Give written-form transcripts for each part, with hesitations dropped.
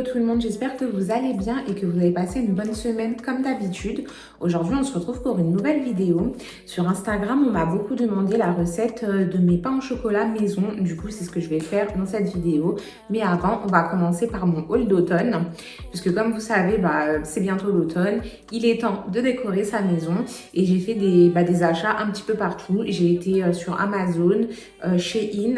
tout le monde, j'espère que vous allez bien et que vous avez passé une bonne semaine comme d'habitude. Aujourd'hui, on se retrouve pour une nouvelle vidéo. Sur Instagram, on m'a beaucoup demandé la recette de mes pains au chocolat maison. Du coup, c'est ce que je vais faire dans cette vidéo. Mais avant, on va commencer par mon haul d'automne. Puisque comme vous savez, c'est bientôt l'automne. Il est temps de décorer sa maison. Et j'ai fait des achats un petit peu partout. J'ai été sur Amazon, Shein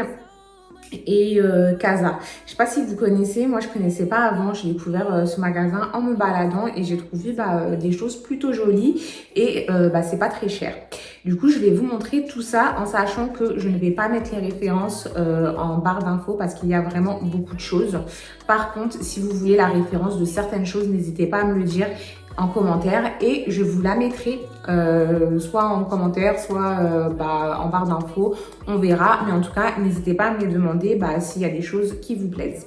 et Casa. Je sais pas si vous connaissez, moi je connaissais pas avant, j'ai découvert ce magasin en me baladant et j'ai trouvé des choses plutôt jolies et c'est pas très cher. Du coup, je vais vous montrer tout ça en sachant que je ne vais pas mettre les références en barre d'infos parce qu'il y a vraiment beaucoup de choses. Par contre, si vous voulez la référence de certaines choses, n'hésitez pas à me le dire en commentaire et je vous la mettrai soit en commentaire, soit en barre d'infos. On verra, mais en tout cas, n'hésitez pas à me demander s'il y a des choses qui vous plaisent.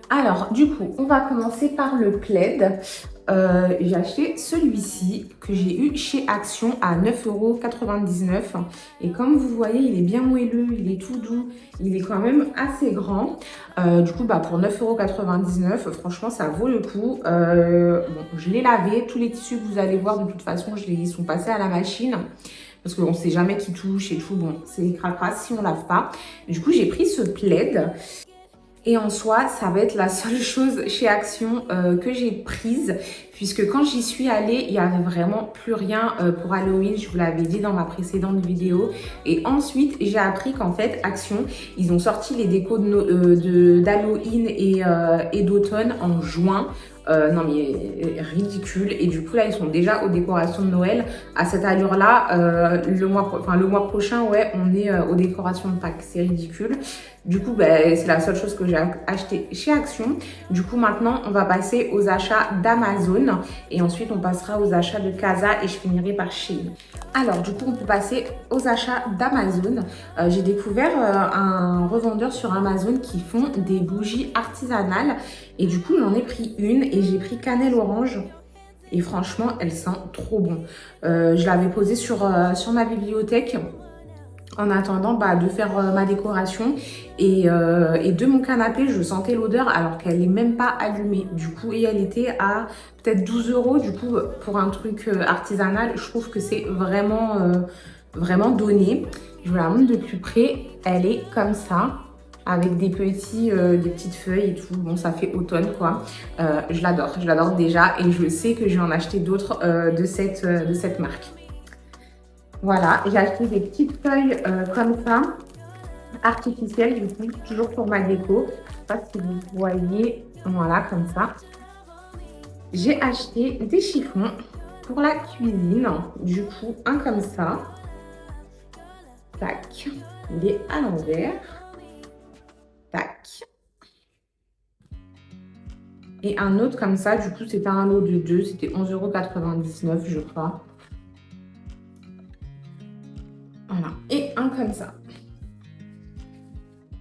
Alors, du coup, on va commencer par le plaid. J'ai acheté celui-ci que j'ai eu chez Action à 9,99 €. Et comme vous voyez, il est bien moelleux, il est tout doux, il est quand même assez grand. Du coup, pour 9,99 €, franchement, ça vaut le coup. Je l'ai lavé. Tous les tissus que vous allez voir, de toute façon, ils sont passés à la machine. Parce qu'on ne sait jamais qui touche et tout. Bon, c'est cracra si on ne lave pas. Du coup, j'ai pris ce plaid. Et en soi, ça va être la seule chose chez Action que j'ai prise. Puisque quand j'y suis allée, il n'y avait vraiment plus rien pour Halloween. Je vous l'avais dit dans ma précédente vidéo. Et ensuite, j'ai appris qu'en fait, Action, ils ont sorti les décos d'Halloween et d'automne en juin. Non mais ridicule. Et du coup là ils sont déjà aux décorations de Noël. À cette allure là, le mois prochain, ouais, on est aux décorations de Pâques. C'est ridicule. Du coup c'est la seule chose que j'ai acheté chez Action. Du coup maintenant on va passer aux achats d'Amazon et ensuite on passera aux achats de Casa et je finirai par Shein. Alors du coup on peut passer aux achats d'Amazon. J'ai découvert un revendeur sur Amazon qui font des bougies artisanales et du coup j'en ai pris une et j'ai pris cannelle orange et franchement elle sent trop bon. Je l'avais posée sur ma bibliothèque en attendant de faire ma décoration et de mon canapé je sentais l'odeur alors qu'elle n'est même pas allumée du coup et elle était à peut-être 12 € du coup pour un truc artisanal. Je trouve que c'est vraiment donné. Je vous la montre de plus près. Elle est comme ça avec des petites feuilles et tout. Bon, ça fait automne quoi. Je l'adore déjà et je sais que je vais en acheter d'autres de cette marque. Voilà, j'ai acheté des petites feuilles comme ça, artificielles, du coup, toujours pour ma déco. Je ne sais pas si vous voyez, voilà, comme ça. J'ai acheté des chiffons pour la cuisine, du coup, un comme ça. Tac, il est à l'envers. Tac. Et un autre comme ça, du coup, c'était un lot de 2, c'était 11,99 € je crois. Voilà, et un comme ça.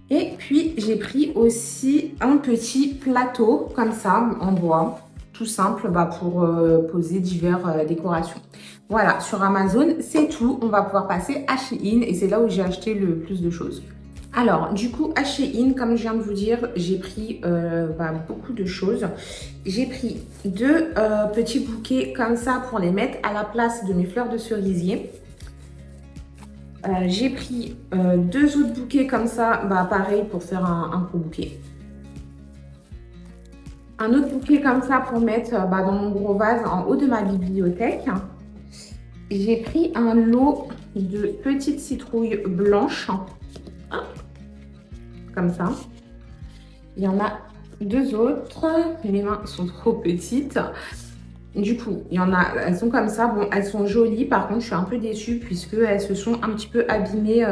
Et puis, j'ai pris aussi un petit plateau comme ça, en bois, tout simple pour poser diverses décorations. Voilà, sur Amazon, c'est tout. On va pouvoir passer à Shein et c'est là où j'ai acheté le plus de choses. Alors, du coup, à Shein, comme je viens de vous dire, j'ai pris beaucoup de choses. J'ai pris deux petits bouquets comme ça pour les mettre à la place de mes fleurs de cerisier. J'ai pris deux autres bouquets comme ça, pareil pour faire un gros bouquet. Un autre bouquet comme ça pour mettre dans mon gros vase en haut de ma bibliothèque. J'ai pris un lot de petites citrouilles blanches. Comme ça. Il y en a deux autres. Mes mains sont trop petites. Du coup, il y en a, elles sont comme ça. Bon, elles sont jolies. Par contre, je suis un peu déçue puisqu'elles se sont un petit peu abîmées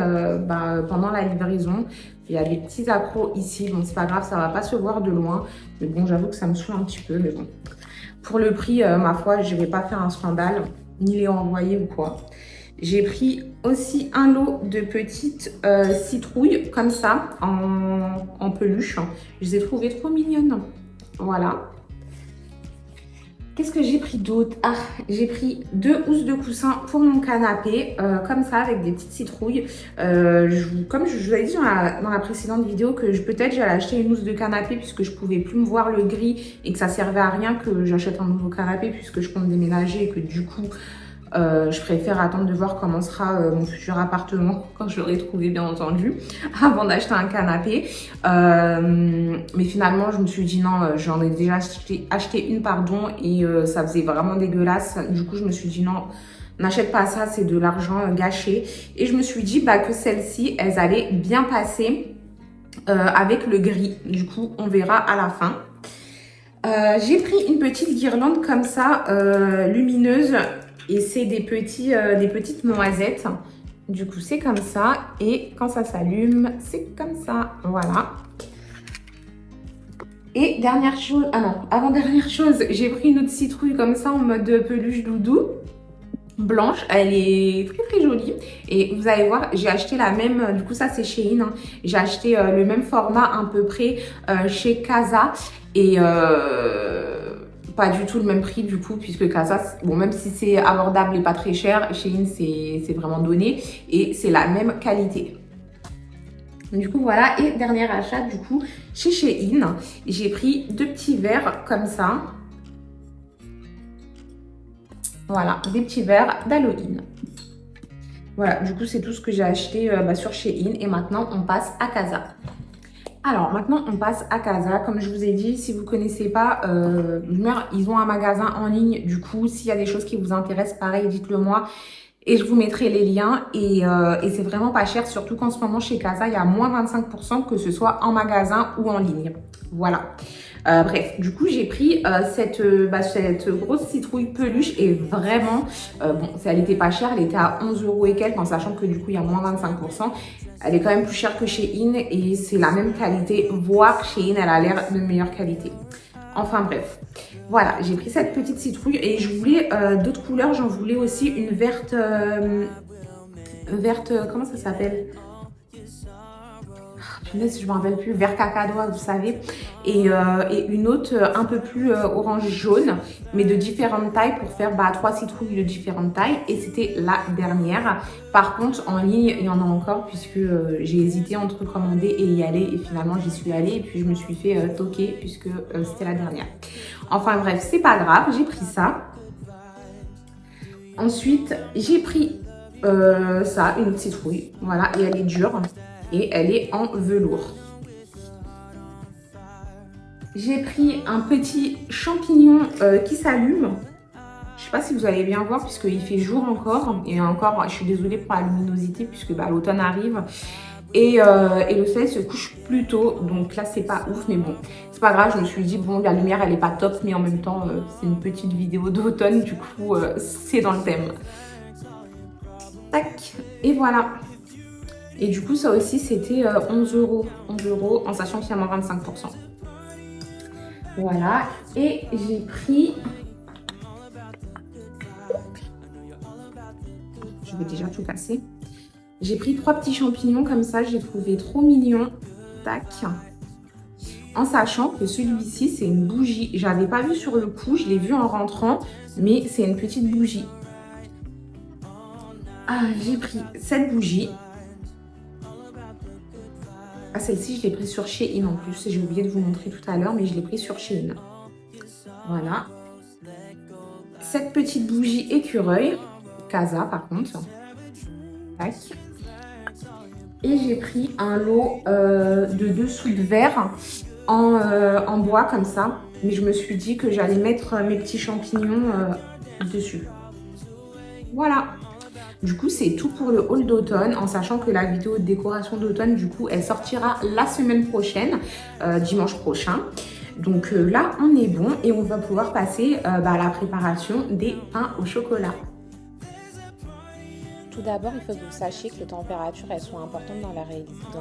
pendant la livraison. Il y a des petits accros ici. Bon, c'est pas grave, ça va pas se voir de loin. Mais bon, j'avoue que ça me saoule un petit peu. Mais bon, pour le prix, ma foi, je vais pas faire un scandale, ni les renvoyer ou quoi. J'ai pris aussi un lot de petites citrouilles comme ça, en peluche. Je les ai trouvées trop mignonnes. Voilà. Qu'est-ce que j'ai pris d'autre? Ah, j'ai pris 2 housses de coussin pour mon canapé, comme ça, avec des petites citrouilles. Comme je vous avais dit dans la précédente vidéo, que peut-être j'allais acheter une housse de canapé puisque je pouvais plus me voir le gris et que ça servait à rien que j'achète un nouveau canapé puisque je compte déménager et que du coup, je préfère attendre de voir comment sera mon futur appartement quand je l'aurai trouvé, bien entendu, avant d'acheter un canapé. Mais finalement, je me suis dit non, j'en ai déjà acheté une, pardon, et ça faisait vraiment dégueulasse. Du coup, je me suis dit non, n'achète pas ça, c'est de l'argent gâché. Et je me suis dit bah, que celles-ci, elles allaient bien passer avec le gris. Du coup, on verra à la fin. J'ai pris une petite guirlande comme ça, lumineuse. Et c'est des petites noisettes. Du coup, c'est comme ça. Et quand ça s'allume, c'est comme ça. Voilà. Et dernière chose, ah non, avant-dernière chose, j'ai pris une autre citrouille comme ça en mode peluche doudou. Blanche, elle est très très jolie. Et vous allez voir, j'ai acheté la même, du coup ça c'est Shein. Hein. J'ai acheté le même format à peu près chez Casa. Et pas du tout le même prix du coup, puisque Casa, bon, même si c'est abordable et pas très cher, Shein c'est vraiment donné et c'est la même qualité. Du coup voilà, et dernier achat du coup chez Shein, j'ai pris 2 petits verres comme ça. Voilà, des petits verres d'Halloween. Voilà, du coup c'est tout ce que j'ai acheté sur Shein et maintenant on passe à Casa. Alors maintenant on passe à Casa. Comme je vous ai dit, si vous ne connaissez pas, ils ont un magasin en ligne. Du coup, s'il y a des choses qui vous intéressent, pareil, dites-le moi. Et je vous mettrai les liens. Et c'est vraiment pas cher, surtout qu'en ce moment chez Casa, il y a moins 25%, que ce soit en magasin ou en ligne. Voilà. Bref, du coup, j'ai pris cette grosse citrouille peluche et vraiment, bon, elle n'était pas chère, elle était à 11 € et quelques, en sachant que du coup, il y a moins 25%. Elle est quand même plus chère que Shein et c'est la même qualité, voire Shein, elle a l'air de meilleure qualité. Enfin bref, voilà, j'ai pris cette petite citrouille et je voulais d'autres couleurs. J'en voulais aussi une verte, comment ça s'appelle? Punaise, je ne me rappelle plus, vert cacadois, vous savez, et une autre un peu plus orange jaune, mais de différentes tailles pour faire 3 citrouilles de différentes tailles, et c'était la dernière. Par contre, en ligne, il y en a encore, puisque j'ai hésité entre commander et y aller, et finalement j'y suis allée, et puis je me suis fait toquer, puisque c'était la dernière. Enfin bref, c'est pas grave, j'ai pris ça. Ensuite, j'ai pris ça, une autre citrouille, voilà, et elle est dure. Et elle est en velours. J'ai pris un petit champignon qui s'allume. Je ne sais pas si vous allez bien voir puisqu'il fait jour encore. Et encore, je suis désolée pour la luminosité puisque l'automne arrive. Et le soleil se couche plus tôt. Donc là, c'est pas ouf. Mais bon, c'est pas grave. Je me suis dit, bon, la lumière, elle est pas top. Mais en même temps, c'est une petite vidéo d'automne. Du coup, c'est dans le thème. Tac. Et voilà. Et du coup, ça aussi, c'était 11 €. 11 € en sachant qu'il y a moins 25%. Voilà. Et j'ai pris... Je vais déjà tout casser. J'ai pris 3 petits champignons comme ça. J'ai trouvé trop mignon. Tac. En sachant que celui-ci, c'est une bougie. Je n'avais pas vu sur le coup. Je l'ai vu en rentrant. Mais c'est une petite bougie. Ah, j'ai pris cette bougie. Ah, celle-ci, je l'ai prise sur Shein en plus. J'ai oublié de vous montrer tout à l'heure, mais je l'ai prise sur Shein. Voilà. Cette petite bougie écureuil. Casa, par contre. Tac. Et j'ai pris un lot de dessous de verre en bois, comme ça. Mais je me suis dit que j'allais mettre mes petits champignons dessus. Voilà. Du coup, c'est tout pour le haul d'automne, en sachant que la vidéo de décoration d'automne, du coup, elle sortira la semaine prochaine, dimanche prochain. Donc là, on est bon et on va pouvoir passer à la préparation des pains au chocolat. Tout d'abord, il faut que vous sachiez que les températures elles sont importantes dans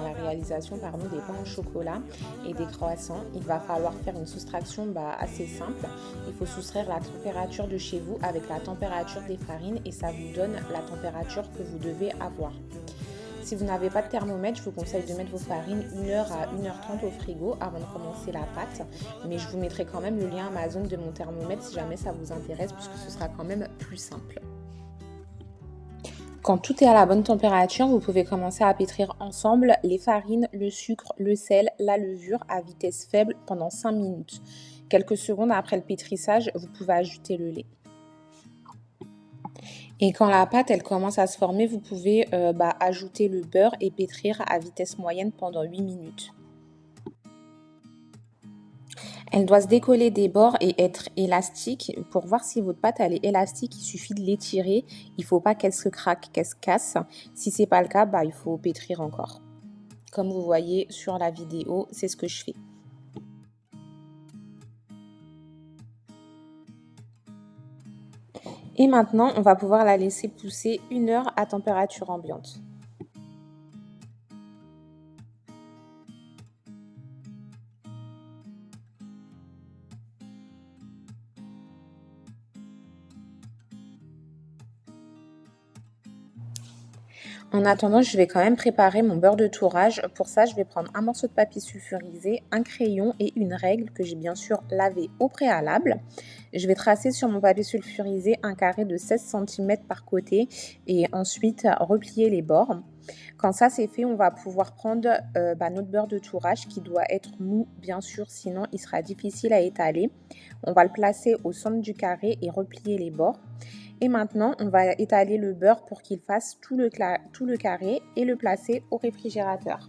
la réalisation des pains au chocolat et des croissants. Il va falloir faire une soustraction assez simple. Il faut soustraire la température de chez vous avec la température des farines et ça vous donne la température que vous devez avoir. Si vous n'avez pas de thermomètre, je vous conseille de mettre vos farines 1h à 1h30 au frigo avant de commencer la pâte. Mais je vous mettrai quand même le lien Amazon de mon thermomètre si jamais ça vous intéresse, puisque ce sera quand même plus simple. Quand tout est à la bonne température, vous pouvez commencer à pétrir ensemble les farines, le sucre, le sel, la levure à vitesse faible pendant 5 minutes. Quelques secondes après le pétrissage, vous pouvez ajouter le lait. Et quand la pâte elle commence à se former, vous pouvez ajouter le beurre et pétrir à vitesse moyenne pendant 8 minutes. Elle doit se décoller des bords et être élastique. Pour voir si votre pâte elle est élastique, il suffit de l'étirer. Il ne faut pas qu'elle se craque, qu'elle se casse. Si ce n'est pas le cas, il faut pétrir encore. Comme vous voyez sur la vidéo, c'est ce que je fais. Et maintenant, on va pouvoir la laisser pousser 1 heure à température ambiante. En attendant, je vais quand même préparer mon beurre de tourage. Pour ça, je vais prendre un morceau de papier sulfurisé, un crayon et une règle que j'ai bien sûr lavé au préalable. Je vais tracer sur mon papier sulfurisé un carré de 16 cm par côté et ensuite replier les bords. Quand ça c'est fait, on va pouvoir prendre notre beurre de tourage qui doit être mou bien sûr, sinon il sera difficile à étaler. On va le placer au centre du carré et replier les bords. Et maintenant, on va étaler le beurre pour qu'il fasse tout le carré et le placer au réfrigérateur.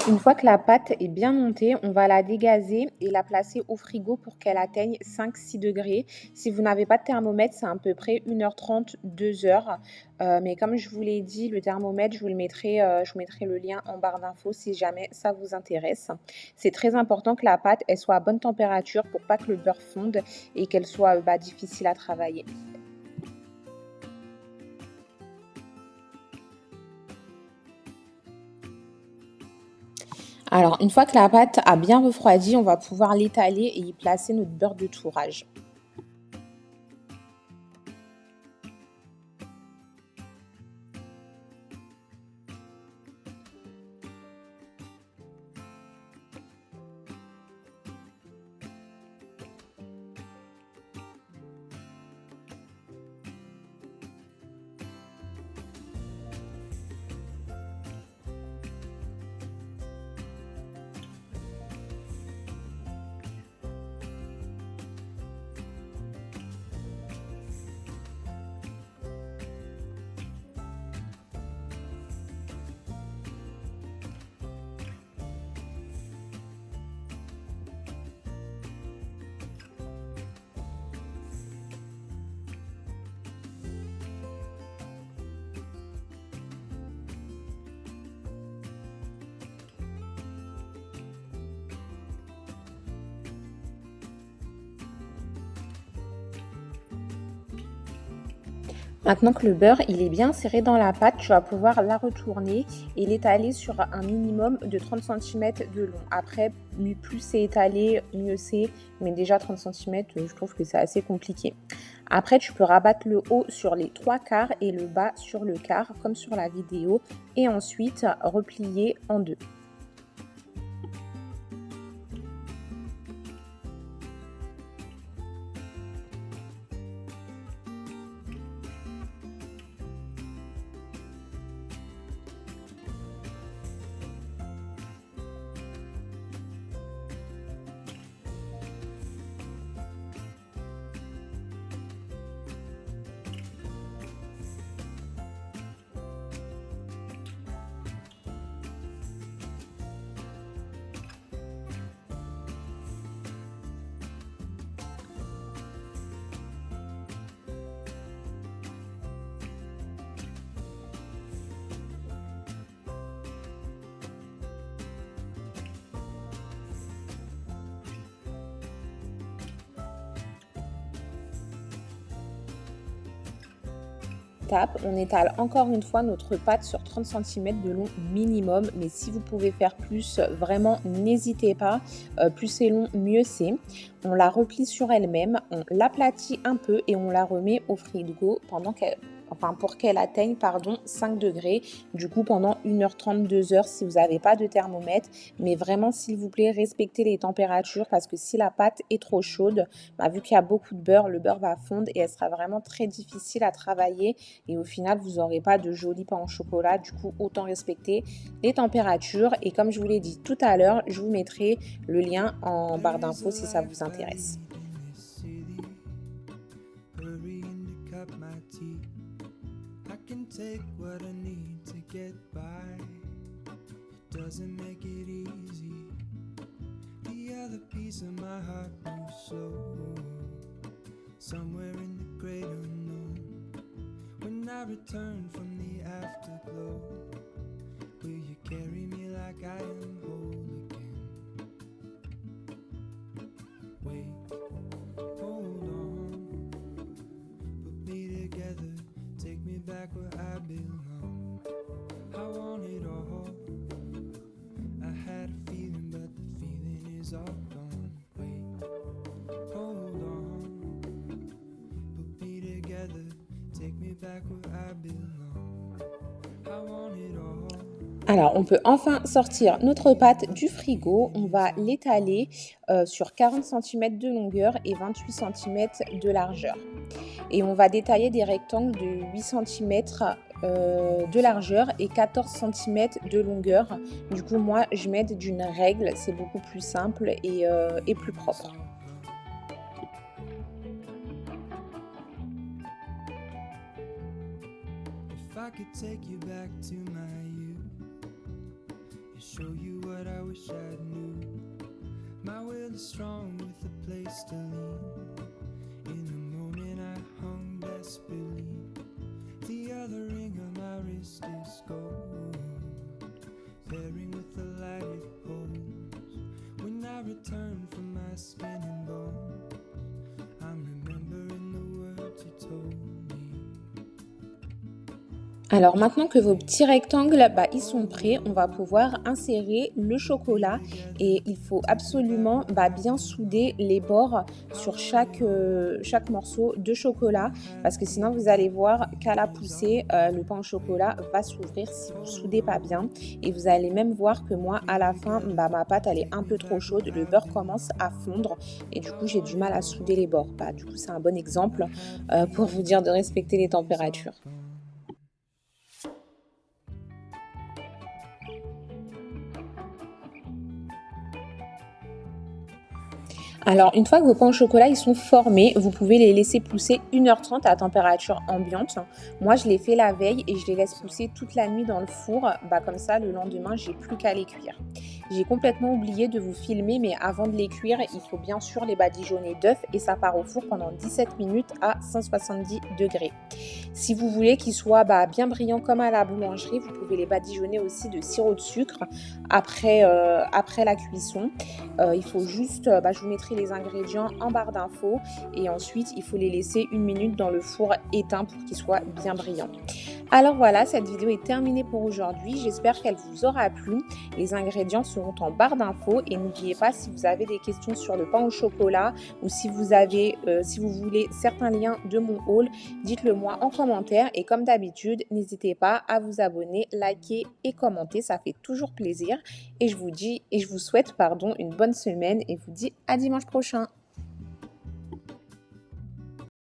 Une fois que la pâte est bien montée, on va la dégazer et la placer au frigo pour qu'elle atteigne 5-6 degrés. Si vous n'avez pas de thermomètre, c'est à peu près 1h30, 2h. Mais comme je vous l'ai dit, le thermomètre, je vous mettrai le lien en barre d'infos si jamais ça vous intéresse. C'est très important que la pâte elle soit à bonne température pour pas que le beurre fonde et qu'elle soit difficile à travailler. Alors, une fois que la pâte a bien refroidi, on va pouvoir l'étaler et y placer notre beurre de tourage. Maintenant que le beurre il est bien serré dans la pâte, tu vas pouvoir la retourner et l'étaler sur un minimum de 30 centimètres de long. Après, plus c'est étalé, mieux c'est, mais déjà 30 centimètres, je trouve que c'est assez compliqué. Après, tu peux rabattre le haut sur les 3/4 et le bas sur le quart, comme sur la vidéo, et ensuite replier en deux. On étale encore une fois notre pâte sur 30 centimètres de long minimum, mais si vous pouvez faire plus, vraiment n'hésitez pas, plus c'est long, mieux c'est. On la replie sur elle-même, on l'aplatit un peu et on la remet au frigo pour qu'elle atteigne 5 degrés, du coup pendant 1h30, 2h si vous n'avez pas de thermomètre. Mais vraiment, s'il vous plaît, respectez les températures parce que si la pâte est trop chaude, vu qu'il y a beaucoup de beurre, le beurre va fondre et elle sera vraiment très difficile à travailler et au final, vous n'aurez pas de joli pain au chocolat. Du coup, autant respecter les températures et comme je vous l'ai dit tout à l'heure, je vous mettrai le lien en barre d'infos si ça vous intéresse. Take what I need to get by. Doesn't make it easy. The other piece of my heart moves slow. Somewhere in the great unknown. When I return from the afterglow, will you carry me like I am whole again? Wait, hold on, put me together. Take me back where I belong. I want it all. I had a feeling, but the feeling is all gone. Wait, hold on. Put me together. Take me back where I belong. I want it all. Alors, on peut enfin sortir notre pâte du frigo. On va l'étaler sur 40 cm de longueur et 28 cm de largeur. Et on va détailler des rectangles de 8 cm de largeur et 14 cm de longueur. Du coup, moi, je m'aide d'une règle. C'est beaucoup plus simple et plus propre. I could take you back to my youth and show you what I wish I knew. My will is strong with a place to lean. In the moment I hung desperately. The other ring on my wrist is gold, pairing with the light it holds. When I return from my skin and bones, I'm remembering the words you told me. Alors maintenant que vos petits rectangles ils sont prêts, on va pouvoir insérer le chocolat et il faut absolument bien souder les bords sur chaque morceau de chocolat parce que sinon vous allez voir qu'à la poussée, le pain au chocolat va s'ouvrir si vous ne soudez pas bien et vous allez même voir que moi à la fin ma pâte elle est un peu trop chaude, le beurre commence à fondre et du coup j'ai du mal à souder les bords. Du coup c'est un bon exemple pour vous dire de respecter les températures. Alors, une fois que vos pains au chocolat ils sont formés, vous pouvez les laisser pousser 1h30 à température ambiante. Moi, je les fais la veille et je les laisse pousser toute la nuit dans le four. Comme ça, le lendemain, j'ai plus qu'à les cuire. J'ai complètement oublié de vous filmer, mais avant de les cuire, il faut bien sûr les badigeonner d'œufs et ça part au four pendant 17 minutes à 170 degrés. Si vous voulez qu'ils soient bien brillants comme à la boulangerie, vous pouvez les badigeonner aussi de sirop de sucre après la cuisson. Il faut juste, je vous mettrai écrit les ingrédients en barre d'infos et ensuite il faut les laisser 1 minute dans le four éteint pour qu'ils soient bien brillants. Alors voilà, cette vidéo est terminée pour aujourd'hui. J'espère qu'elle vous aura plu. Les ingrédients seront en barre d'infos et n'oubliez pas, si vous avez des questions sur le pain au chocolat ou si vous voulez certains liens de mon haul, dites-le moi en commentaire et comme d'habitude, n'hésitez pas à vous abonner, liker et commenter, ça fait toujours plaisir et je vous souhaite une bonne semaine et vous dis à dimanche prochain.